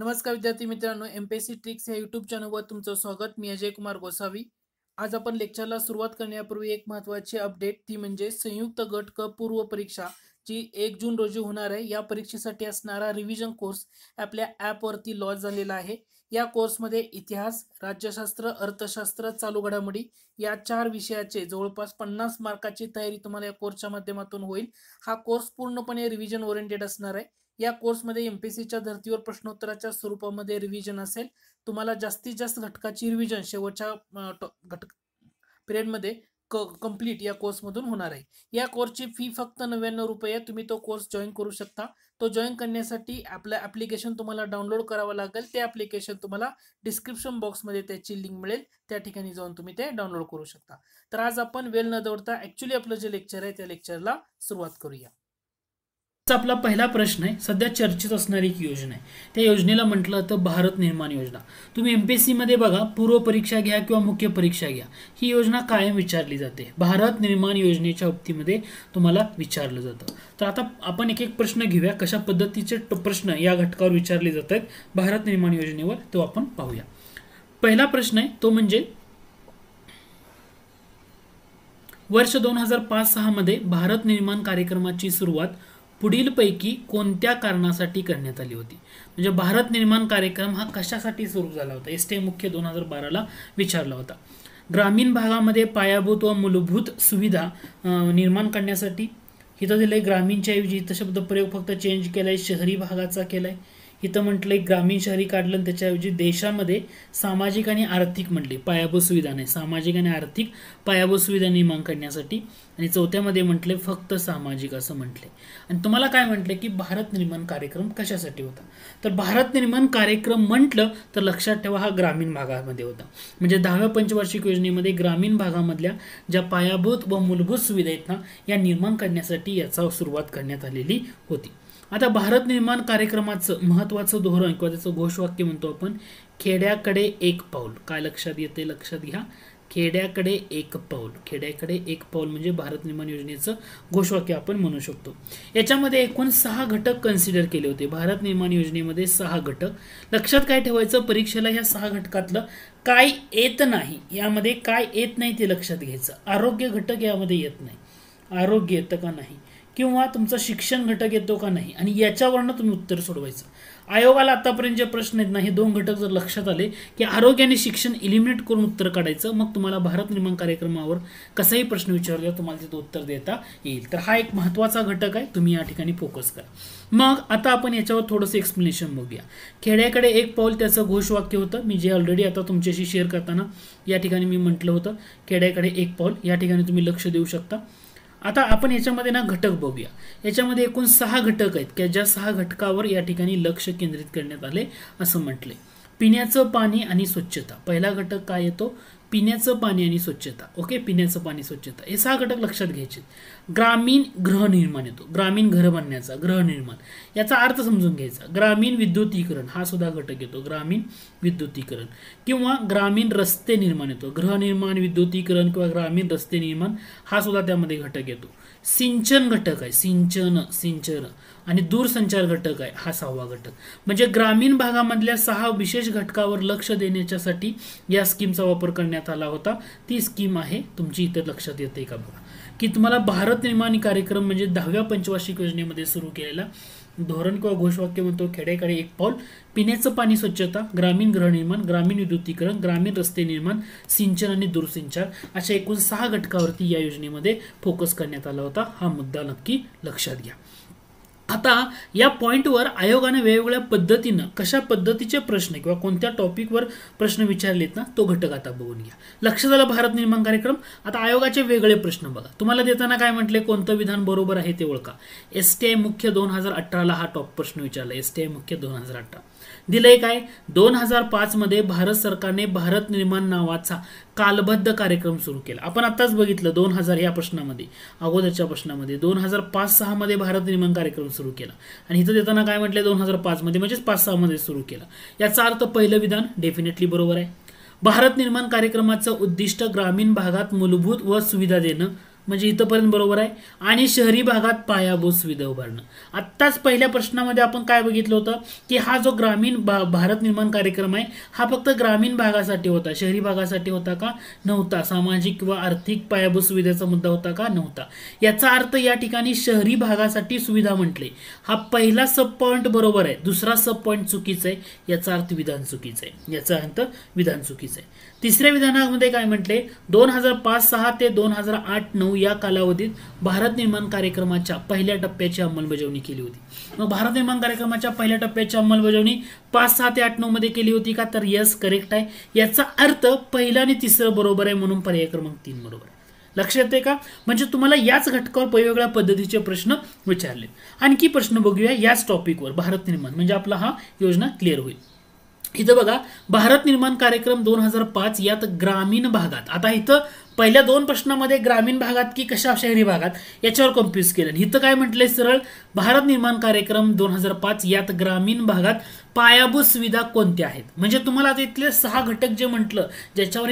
नमस्कार विद्यार्थी मित्रांनो, एमपीएससी ट्रिक्स या यूट्यूब चॅनलवर तुमचं स्वागत. मी अजय कुमार गोसावी. आज आपण लेक्चरला सुरुवात करण्यापूर्वी एक महत्त्वाची अपडेट, ती म्हणजे संयुक्त गट क पूर्व परीक्षा जी 1 जून रोजी होणार आहे. या परीक्षेसाठी असणारा रिव्हिजन कोर्स आपल्या ॲपवरती लॉन्च झालेला आहे. या कोर्समध्ये इतिहास, राज्यशास्त्र, अर्थशास्त्र, चालू घडामोडी या 4 विषयाचे जवळपास 50 मार्काची तयारी तुम्हाला या कोर्सच्या माध्यमातून होईल. हा कोर्स पूर्णपणे रिव्हिजन ओरिएंटेड असणार आहे. या कोर्समध्ये एमपीएससीच्या धर्तीवर प्रश्नोत्तराच्या स्वरूपामध्ये रिव्हिजन असेल. तुम्हाला जास्तीत जास्त घटकाची रिव्हिजन शेवटच्या घटक पिरियडमध्ये कंप्लीट या कोर्समधून होणार आहे. या कोर्सची फी फक्त 99 रुपये. तुम्ही तो कोर्स जॉईन करू शकता. तो जॉईन करण्यासाठी आपलं ॲप्लिकेशन तुम्हाला डाउनलोड करावं लागेल. ते ॲप्लिकेशन तुम्हाला डिस्क्रिप्शन बॉक्समध्ये त्याची लिंक मिळेल. त्या ठिकाणी जाऊन तुम्ही ते डाउनलोड करू शकता. तर आज आपण वेळ न दवडता ॲक्च्युली आपलं जे लेक्चर आहे त्या लेक्चरला सुरुवात करूया. आपला पहिला प्रश्न आहे, सध्या चर्चेत असणारी एक योजना आहे. त्या योजनेला म्हटलं तर भारत निर्माण योजना. तुम्ही एमपीएससी मध्ये बघा, पूर्व परीक्षा घ्या किंवा मुख्य परीक्षा घ्या, ही योजना कायम विचारली जाते. भारत निर्माण योजनेच्या बाबतीमध्ये तुम्हाला विचारलं जातं. तर आता आपण एक एक प्रश्न घेऊया, कशा पद्धतीचे प्रश्न या घटकावर विचारले जात आहेत भारत निर्माण योजनेवर, तो आपण पाहूया. पहिला प्रश्न आहे तो म्हणजे वर्ष 2005-06 मध्ये भारत निर्माण कार्यक्रमाची सुरुवात पुढीलपैकी कोणत्या कारणासाठी करण्यात आली होती. म्हणजे भारत निर्माण कार्यक्रम हा कशासाठी सुरू झाला होता. एसटी मुख्य 2012ला विचारला होता. ग्रामीण भागामध्ये पायाभूत व मूलभूत सुविधा निर्माण करण्यासाठी. इथं दिलंय ग्रामीणच्या ऐवजी इथं शब्द प्रयोग फक्त चेंज केलाय, शहरी भागाचा केलाय. इथं म्हटलंय ग्रामीण शहरी काढलं आणि त्याच्याऐवजी देशामध्ये सामाजिक आणि आर्थिक म्हटले, पायाभूत सुविधा नाही, सामाजिक आणि आर्थिक पायाभूत सुविधा निर्माण करण्यासाठी. आणि चौथ्यामध्ये म्हटले फक्त सामाजिक असं म्हटले. आणि तुम्हाला काय म्हटले की भारत निर्माण कार्यक्रम कशासाठी होता. तर भारत निर्माण कार्यक्रम म्हटलं तर लक्षात ठेवा हा ग्रामीण भागामध्ये होता. म्हणजे 10व्या पंचवार्षिक योजनेमध्ये ग्रामीण भागामधल्या ज्या पायाभूत व मूलभूत सुविधा आहेत ना, या निर्माण करण्यासाठी याचा सुरुवात करण्यात आलेली होती. आता भारत निर्माण कार्यक्रमाचं महत्वाचं धोरण किंवा त्याचं घोषवाक्य म्हणतो आपण, खेड्याकडे एक पाऊल. काय लक्षात येते, लक्षात घ्या, खेड्याकडे एक पाऊल. खेड्याकडे एक पाऊल म्हणजे भारत निर्माण योजनेचं घोषवाक्य आपण म्हणू शकतो. याच्यामध्ये एकूण 6 घटक कन्सिडर केले होते. भारत निर्माण योजनेमध्ये 6 घटक. लक्षात काय ठेवायचं, परीक्षेला ह्या 6 घटकातलं काय येत नाही, यामध्ये काय येत नाही ते लक्षात घ्यायचं. आरोग्य घटक यामध्ये येत नाही, आरोग्य येतं का नाही, किंवा तुमचा शिक्षण घटक येतो का नाही, आणि याच्यावरनं तुम्ही उत्तर सोडवायचं. आयोगाला आतापर्यंत जे प्रश्न आहेत ना, हे 2 घटक जर लक्षात आले की आरोग्य आणि शिक्षण इलिमिनेट करून उत्तर काढायचं. मग तुम्हाला भारत निर्माण कार्यक्रमावर कसाही प्रश्न विचारला तुम्हाला तिथं उत्तर देता येईल. तर हा एक महत्त्वाचा घटक आहे, तुम्ही या ठिकाणी फोकस करा. मग आता आपण याच्यावर थोडंसं एक्सप्लेनेशन बघूया. खेड्याकडे एक पाऊल त्याचं घोषवाक्य होतं, मी जे ऑलरेडी आता तुमच्याशी शेअर करताना या ठिकाणी मी म्हटलं होतं, खेड्याकडे एक पाऊल. या ठिकाणी तुम्ही लक्ष देऊ शकता. आता आपण याच्यामध्ये ना घटक बघूया. याच्यामध्ये एकूण 6 घटक आहेत की ज्या 6 घटकावर या ठिकाणी लक्ष केंद्रित करण्यात आले असं म्हटले. पिण्याचं पाणी आणि स्वच्छता. पहिला घटक काय येतो, पिण्याचं पाणी आणि स्वच्छता. ओके, पिण्याचं पाणी, स्वच्छता, हे 6 घटक लक्षात घ्यायचे. ग्रामीण गृहनिर्माण येतो, ग्रामीण घर बांधण्याचा, गृहनिर्माण याचा अर्थ समजून घ्यायचा. ग्रामीण विद्युतीकरण हा सुद्धा घटक येतो, ग्रामीण विद्युतीकरण. किंवा ग्रामीण रस्ते निर्माण येतो, गृहनिर्माण, विद्युतीकरण किंवा ग्रामीण रस्ते निर्माण हा सुद्धा त्यामध्ये घटक येतो. सिंचन घटक आहे, सिंचन आणि दूरसंचार घटक आहे हा 6वा घटक. म्हणजे ग्रामीण भागामधल्या 6 विशेष घटकावर लक्ष देण्यासाठी या स्कीमचा वापर करण्यात आला होता. ती स्कीम आहे तुमची, इतर लक्षात येते का बघा की तुम्हाला भारत निर्माण कार्यक्रम म्हणजे 10व्या पंचवार्षिक योजनेमध्ये सुरू केलेला धोरण किंवा घोषवाक्य म्हणतो, खेड्याकडे एक पाऊल, पिण्याचं पाणी, स्वच्छता, ग्रामीण गृहनिर्माण, ग्रामीण विद्युतीकरण, ग्रामीण रस्ते निर्माण, सिंचन आणि दूरसंचार अशा एकूण 6 घटकावरती या योजनेमध्ये फोकस करण्यात आला होता. हा मुद्दा नक्की लक्षात घ्या. आता या पॉइंटवर आयोगाने वेगवेगळ्या पद्धतीनं कशा पद्धतीचे प्रश्न किंवा कोणत्या टॉपिकवर प्रश्न विचारलेत ना, तो घटक आता बघून घ्या. लक्षात आलं भारत निर्माण कार्यक्रम. आता आयोगाचे वेगळे प्रश्न बघा. तुम्हाला देताना काय म्हटले, कोणतं विधान बरोबर आहे ते ओळखा. एसटीआय मुख्य 2018ला हा टॉप प्रश्न विचारला. एसटीआय मुख्य 2018 दिलंय काय, 2005 मध्ये भारत सरकारने भारत निर्माण नावाचा कालबद्ध कार्यक्रम सुरू केला. आपण आताच बघितलं 2000 या प्रश्नामध्ये, अगोदरच्या प्रश्नामध्ये 2005-06 मध्ये भारत निर्माण कार्यक्रम सुरू केला. आणि इथं देताना काय म्हटलंय 2005 मध्ये, म्हणजे 5-6 मध्ये सुरू केला. याचा अर्थ पहिलं विधान डेफिनेटली बरोबर आहे. भारत निर्माण कार्यक्रमाचं उद्दिष्ट ग्रामीण भागात मूलभूत व सुविधा देणं म्हणजे इथंपर्यंत बरोबर आहे. आणि शहरी भागात पायाभूत सुविधा उभारणं. आत्ताच पहिल्या प्रश्नामध्ये आपण काय बघितलं होतं की हा जो ग्रामीण भारत निर्माण कार्यक्रम आहे हा फक्त ग्रामीण भागासाठी होता, शहरी भागासाठी होता का? नव्हता. सामाजिक किंवा आर्थिक पायाभूत सुविधेचा मुद्दा होता का? नव्हता. याचा अर्थ या ठिकाणी शहरी भागासाठी सुविधा म्हटले. हा पहिला सब पॉइंट बरोबर आहे, दुसरा सब पॉइंट चुकीचा आहे, याचा अर्थ विधान चुकीचं आहे, याचा अर्थ विधान चुकीचं आहे. तिसऱ्या विधानामध्ये काय म्हटले? 2005-6 ते 2008-9 या कालावधीत भारत निर्माण कार्यक्रमाच्या पहिल्या टप्प्याची अंमलबजावणी केली होती. मग भारत निर्माण कार्यक्रमाच्या पहिल्या टप्प्याची अंमलबजावणी 5, 6 ते 8, 9 मध्ये केली होती का? तर यस, करेक्ट आहे. याचा अर्थ पहिलं आणि तिसरं बरोबर आहे, म्हणून पर्याय क्रमांक 3 बरोबर. लक्षात येते का? म्हणजे तुम्हाला याच घटकावर वेगवेगळ्या पद्धतीचे प्रश्न विचारले. आणखी प्रश्न बघूया याच टॉपिकवर, भारत निर्माण, म्हणजे आपला हा योजना क्लिअर होईल. इथं बघा, भारत निर्माण कार्यक्रम 2005 यात ग्रामीण भागात, आता इथं पहिल्या 2 प्रश्नामध्ये ग्रामीण भागात की कशा शहरी भागात याच्यावर कन्फ्युज केलं. इथं काय म्हटलंय सरळ, भारत निर्माण कार्यक्रम 2005 यात ग्रामीण भागात पायाभूत सुविधा कोणत्या आहेत. म्हणजे तुम्हाला आता इथले 6 घटक जे म्हटलं ज्याच्यावर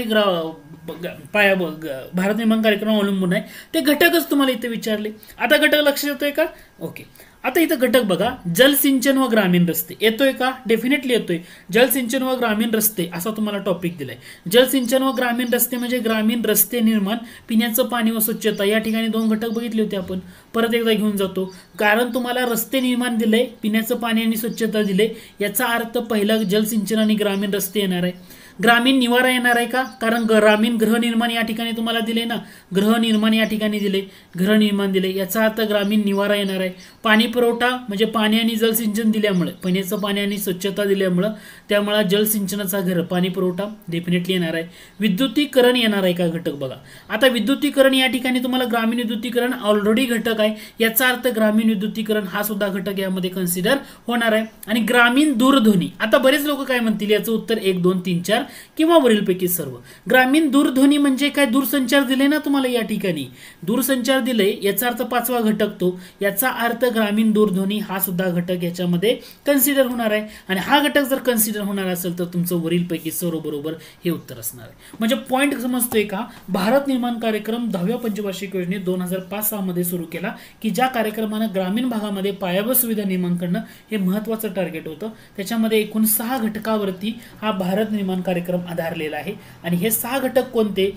भारत निर्माण कार्यक्रम अवलंबून आहे ते घटकच तुम्हाला इथे विचारले. आता घटक लक्षात येतोय का? ओके. आता इथं घटक बघा, जलसिंचन व ग्रामीण रस्ते येतोय का? डेफिनेटली येतोय. जलसिंचन व ग्रामीण रस्ते असा तुम्हाला टॉपिक दिलाय. जलसिंचन व ग्रामीण रस्ते म्हणजे ग्रामीण रस्ते निर्माण, पिण्याचं पाणी व स्वच्छता. या ठिकाणी 2 घटक बघितले होते आपण, परत एकदा घेऊन जातो. कारण तुम्हाला रस्ते निर्माण दिले, पिण्याचं पाणी आणि स्वच्छता दिले, याचा अर्थ पहिला जलसिंचन आणि ग्रामीण रस्ते येणार आहे. ग्रामीण निवारा येणार आहे का? कारण ग्रामीण गृहनिर्माण या ठिकाणी तुम्हाला दिले ना, गृहनिर्माण या ठिकाणी दिले, गृहनिर्माण दिले, याचा अर्थ ग्रामीण निवारा येणार आहे. पाणी पुरवठा म्हणजे पाणी आणि जलसिंचन दिल्यामुळे, पिण्याचं पाणी आणि स्वच्छता दिल्यामुळं, त्यामुळे जलसिंचनाचा घर पाणी पुरवठा डेफिनेटली येणार आहे. विद्युतीकरण येणार आहे का? घटक बघा. आता विद्युतीकरण या ठिकाणी तुम्हाला ग्रामीण विद्युतीकरण ऑलरेडी घटक आहे, याचा अर्थ ग्रामीण विद्युतीकरण हा सुद्धा घटक यामध्ये कन्सिडर होणार आहे. आणि ग्रामीण दूरध्वनी, आता बरेच लोक काय म्हणतील याचं उत्तर 1, 2, 3, 4 किंवा वरीलपैकी सर्व. ग्रामीण दूरध्वनी म्हणजे काय? दूरसंचार दिले ना तुम्हाला या ठिकाणी, दूरसंचार दिले, याचा अर्थ 5वा घटक तो, याचा अर्थ ग्रामीण दूरध्वनी हा सुद्धा घटक याच्यामध्ये कन्सिडर होणार आहे. आणि हा घटक जर कन्सिडर होणार असेल तर तुमचं वरीलपैकी सर्व बरोबर हे उत्तर असणार आहे. म्हणजे पॉइंट समजतोय का? भारत निर्माण कार्यक्रम 10व्या पंचवार्षिक योजनेत 2005-6 मध्ये सुरू केला, की ज्या कार्यक्रमानं ग्रामीण भागामध्ये पायाभूत सुविधा निर्माण करणं हे महत्वाचं टार्गेट होतं. त्याच्यामध्ये एकूण 6 घटकावरती हा भारत निर्माण कार्यक्रम आधारलेला आहे. आणि हे 6 घटक कोणते?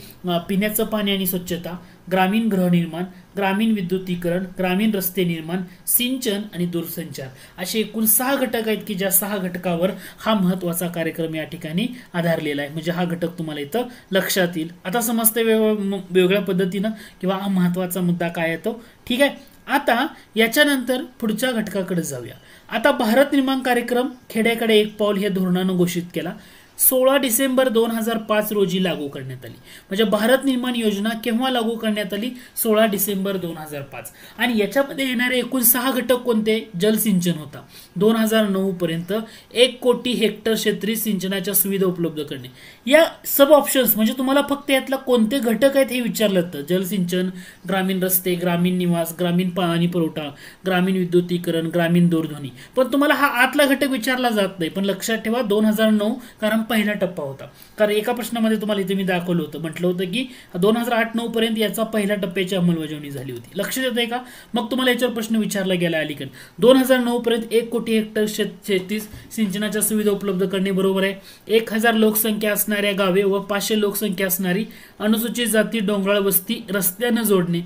पिण्याचं पाणी आणि स्वच्छता, ग्रामीण गृहनिर्माण, ग्रामीण विद्युतीकरण, ग्रामीण रस्ते निर्माण, सिंचन आणि दूरसंचार, असे एकूण 6 घटक आहेत की ज्या 6 घटकावर हा महत्वाचा कार्यक्रम या ठिकाणी आधारलेला आहे. म्हणजे हा घटक तुम्हाला इथं लक्षात येईल. आता समजते वेगवेगळ्या पद्धतीनं किंवा हा महत्वाचा मुद्दा काय येतो. ठीक आहे. आता याच्यानंतर पुढच्या घटकाकडे जाऊया. आता भारत निर्माण कार्यक्रम खेड्याकडे एक पाऊल हे धोरणानं घोषित केला. 16 डिसेंबर 2005 रोजी लागू करण्यात आली. म्हणजे भारत निर्माण योजना केव्हा लागू करण्यात आली? 16 डिसेंबर 2005. आणि याच्यामध्ये येणारे एकूण 6 घटक कोणते? जलसिंचन होता. 2009 पर्यंत 1 कोटी हेक्टर क्षेत्रीय सिंचनाच्या सुविधा उपलब्ध करणे. या सब ऑप्शन्स म्हणजे तुम्हाला फक्त यातला कोणते घटक आहेत हे विचारलं जातं. जलसिंचन, ग्रामीण रस्ते, ग्रामीण निवास, ग्रामीण पाणी पुरवठा, ग्रामीण विद्युतीकरण, ग्रामीण दूरध्वनी. पण तुम्हाला हा आतला घटक विचारला जात नाही. पण लक्षात ठेवा 2009 कारण पहिला टप्पा होता. कारण एका प्रश्नामध्ये तुम्हाला इथे मी दाखवलं होतं, म्हटलं होतं की 2008-9 पर्यंत याचा पहिल्या टप्प्याची अंमलबजावणी झाली होती. लक्षात येते का? मग तुम्हाला याच्यावर प्रश्न विचारला गेला अलीकडे. 2009 पर्यंत 1 कोटी हेक्टर शेती सिंचनाच्या सुविधा उपलब्ध करणे बरोबर आहे. 1000 लोकसंख्या असणाऱ्या गावे व 500 लोकसंख्या असणारी अनुसूचित जाती डोंगराळ वस्ती रस्त्यानं जोडणे.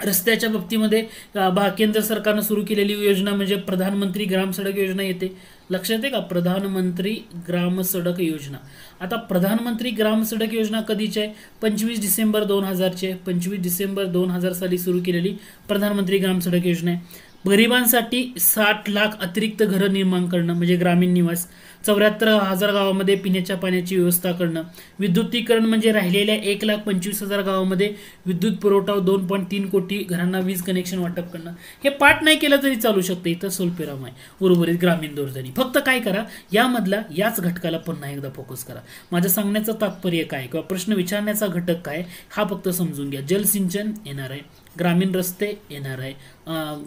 रस्त्याच्या बाबतीमध्ये केंद्र सरकारनं सुरू केलेली योजना म्हणजे प्रधानमंत्री ग्राम सडक योजना येते. लक्षात येते का? प्रधानमंत्री ग्राम सडक योजना. आता प्रधानमंत्री ग्राम सडक योजना कधीची आहे? 25 डिसेंबर 2000 ची. 25 डिसेंबर 2000 साली सुरू केलेली प्रधानमंत्री ग्राम सडक योजना आहे. गरिबांसाठी 60 लाख अतिरिक्त घरं निर्माण करणं म्हणजे ग्रामीण निवास. 74,000 गावामध्ये पिण्याच्या पाण्याची व्यवस्था करणं. विद्युतीकरण म्हणजे राहिलेल्या 1,25,000 गावामध्ये विद्युत पुरवठा 2.3 कोटी घरांना वीज कनेक्शन वाटप करणं. हे पाठ नाही केलं तरी चालू शकते. इथं स्वल्पविराम आहे. उर्वरित ग्रामीण दूरध्वनी. फक्त काय करा, यामधला याच घटकाला पुन्हा एकदा फोकस करा. माझं सांगण्याचं तात्पर्य काय किंवा प्रश्न विचारण्याचा घटक काय हा फक्त समजून घ्या. जलसिंचन येणार आहे, ग्रामीण रस्ते येणार आहे,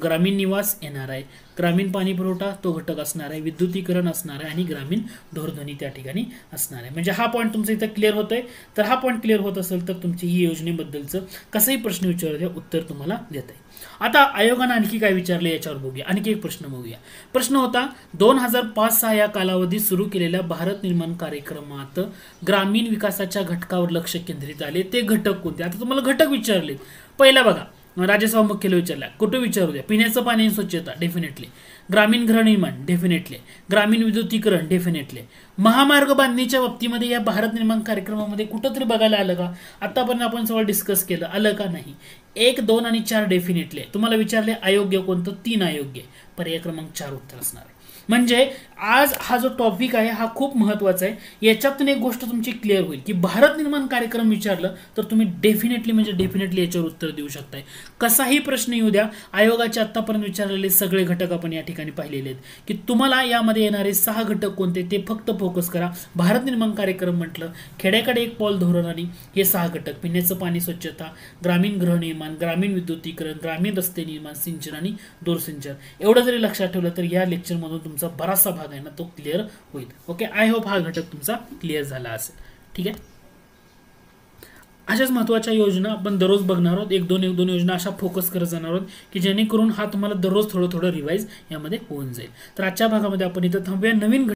ग्रामीण निवास येणार आहे, ग्रामीण पाणी पुरवठा तो घटक असणार आहे, विद्युतीकरण असणार आहे आणि ग्रामीण ग्रामीण दूरध्वनी त्या ठिकाणी असणार आहे. म्हणजे हा पॉईंट तुमचा इथं क्लिअर होतोय. तर हा पॉईंट क्लिअर होत असेल तर तुमची ही योजनेबद्दलचं कसंही प्रश्न विचारले उत्तर तुम्हाला देत आहे. आता आयोगानं आणखी काय विचारले याच्यावर बघूया. आणखी एक प्रश्न बघूया. प्रश्न होता 2005-6 या कालावधीत सुरू केलेल्या भारत निर्माण कार्यक्रमात ग्रामीण विकासाच्या घटकावर लक्ष केंद्रित आले. ते घटक कोणते? आता तुम्हाला घटक विचारले. पहिला बघा, राज्यसभा मुख्यालय विचारला, कुठे विचारू द्या. पिण्याचं पाणी आणि स्वच्छता डेफिनेटली, ग्रामीण गृहनिर्माण डेफिनेटली, ग्रामीण विद्युतीकरण डेफिनेटली. महामार्ग बांधणीच्या बाबतीमध्ये या भारत निर्माण कार्यक्रमामध्ये कुठंतरी बघायला आलं का? आतापर्यंत आपण सगळं डिस्कस केलं, आलं का नाही? 1, 2 आणि 4 डेफिनेटली. तुम्हाला विचारले अयोग्य कोणतं? 3 अयोग्य. पर्याय क्रमांक 4 उत्तर असणार आहे. म्हणजे आज हा जो टॉपिक आहे हा खूप महत्वाचा आहे. याच्यातून एक गोष्ट तुमची क्लिअर होईल की भारत निर्माण कार्यक्रम विचारलं तर तुम्ही डेफिनेटली याच्यावर उत्तर देऊ शकताय. कसाही प्रश्न येऊ द्या, आयोगाचे आतापर्यंत विचारलेले सगळे घटक आपण या ठिकाणी पाहिलेले आहेत की तुम्हाला यामध्ये येणारे 6 घटक कोणते ते फक्त फोकस करा. भारत निर्माण कार्यक्रम म्हटलं, खेड्याकडे एक पाऊल धोरण आणि हे 6 घटक, पिण्याचं पाणी, स्वच्छता, ग्रामीण गृहनिर्माण, ग्रामीण विद्युतीकरण, ग्रामीण रस्ते निर्माण, सिंचन आणि दूरसंचार. एवढं जरी लक्षात ठेवलं तर या लेक्चरमधून तुमचा बराचसा भाग आहे ना तो क्लिअर होईल. ओके, आय होप हा घटक तुमचा क्लिअर झाला असेल. ठीक आहे, अशाच महत्त्वाच्या योजना आपण दररोज बघणार आहोत. एक दोन योजना अशा फोकस करत जाणार आहोत की जेणेकरून हा तुम्हाला दररोज थोडं रिवाइज यामध्ये होऊन जाईल. तर आजच्या भागामध्ये आपण इथं थांबूया. नवीन